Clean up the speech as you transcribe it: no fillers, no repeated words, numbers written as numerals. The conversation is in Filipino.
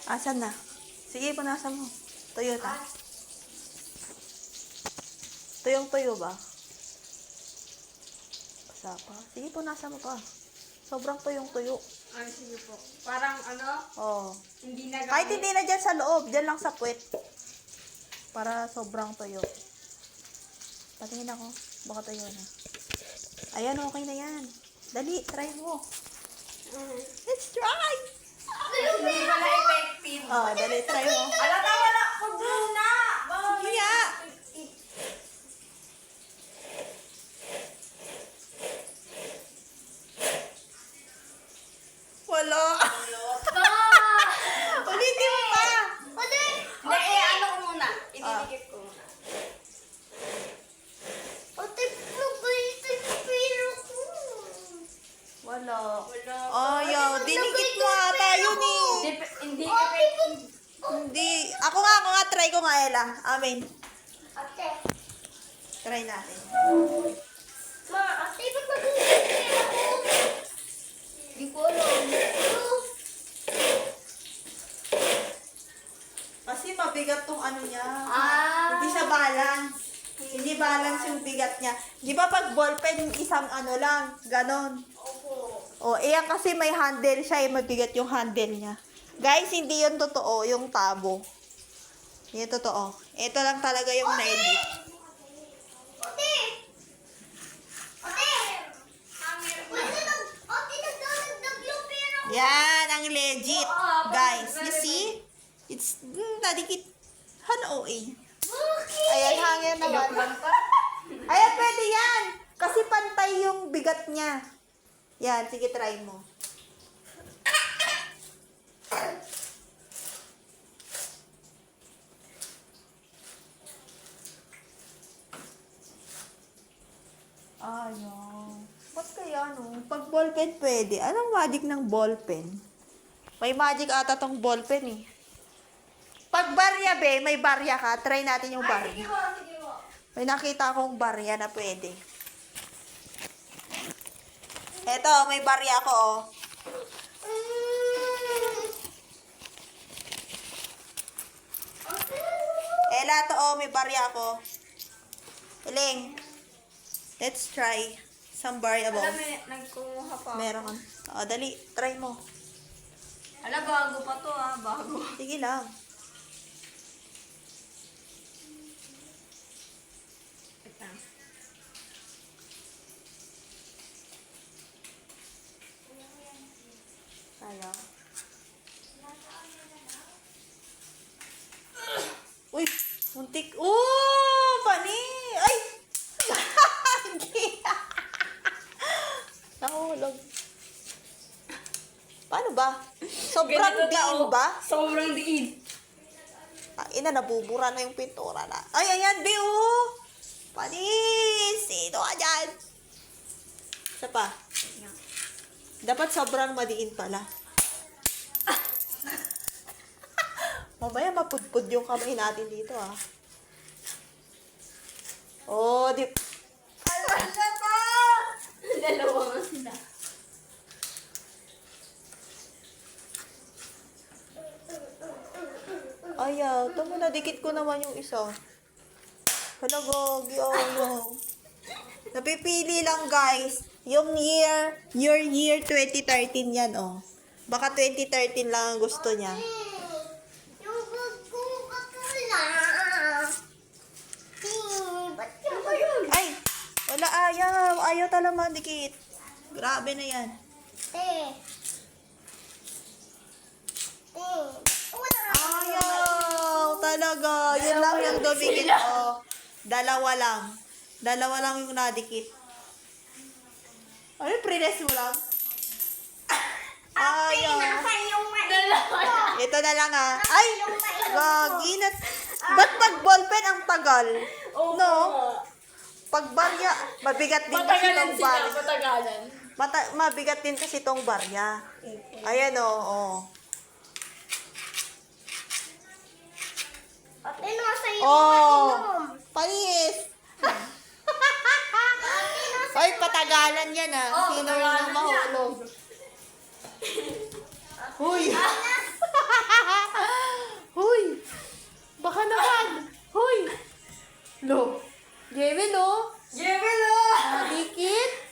Asan na? Sige, punasan mo. Tuyo na. Tuyong-tuyo ba? Basa pa. Sige, punasan mo pa. Sobrang tuyong-tuyo. Ay, sige po. Parang ano, Oo. hindi na Kahit hindi na dyan sa loob, dyan lang sa puwet. Para sobrang tuyo. Patingin ako. Baka tuyo na. Ayan, okay na yan. Dali, try mo. Let's try! Hindi pala effective. Oh, dali, try mo. Alata, wala. Huwag muna. Sige nga. Wala. Ulitin mo pa. Hindi, ano ko muna. Ididikit ko muna. Wala. Wala. Ayaw, dinikit mo ata yun eh. Hindi effective. Hindi. Ako nga, try ko nga, Ella. Amen. Try natin. Hindi ko alam. Kasi mabigat tong ano niya. Ah. Hindi siya balance. Hindi balance yung bigat niya. Di ba pag ballpen, isang ano lang, ganon. Opo. O, iyan kasi may handle siya, mabigat yung handle niya. Guys, hindi yun totoo, yung tabo. Yung totoo. Ito lang talaga yung na-edit. Yan, ang legit. Guys, you see? It's, nadikit. Hano, Ayan, hangin naman. Ayan, pwede yan. Kasi pantay yung bigat niya. Yan, sige, try mo. Ayaw. Ba't kaya no? Pag ballpen pwede. Anong magic ng ballpen? May magic ata tong ballpen eh. Pag barya be, may barya ka. Try natin yung barya. Sige mo. May nakita akong barya na pwede. Eto, may barya ako oh. Ela to oh, may barya ako. Eling, let's try some barya Alam balls. mo, nagkumuha pa. Meron. O, dali, try mo. Ala, bago pa to ah. Bago. Sige lang. Ito. Kala. Uy, muntik. Oh, pani. Ay! Hindi. Nahulog. Paano ba? Sobrang Ganito diin tao. ba? Sobrang diin. Ina, nabubura na yung pintura na. Ay, ayan, be, oh! Panis! Sino ka dyan? Isa pa. Dapat sobrang madiin pala. Mamaya mapudpud yung kamay natin dito, ah. Oh, di... Alam na pa! Dalawa nga sila. Ayaw, tama na, dikit ko naman yung isa. Hala, gogi, ayaw. Napipili lang, guys. Yung year 2013 yan, oh. Baka 2013 lang ang gusto niya. Ay, wala, ayaw. Ayaw talaga dikit. Grabe na yan. Ayaw, talaga. Yun lang yung dumikit, oh. Dalawa lang. Dalawa lang yung nadikit. Ano, prines mo lang? Ayaw. Dalawa. Ito na lang, ah. Ay, gagi na. Ba't pag ballpen ang tagal? No? Pag barya, mabigat din kasi Patagalan tong sila. barya. Patagalan. Mabigat din kasi tong barya. Ayan, oh, oh. Oh, panis. Ay, patagalan yan, ah. Oh, Sino patagalan yung mahulog? Huy. Lo. Jewel, oh. Jewel, oh! Dikit.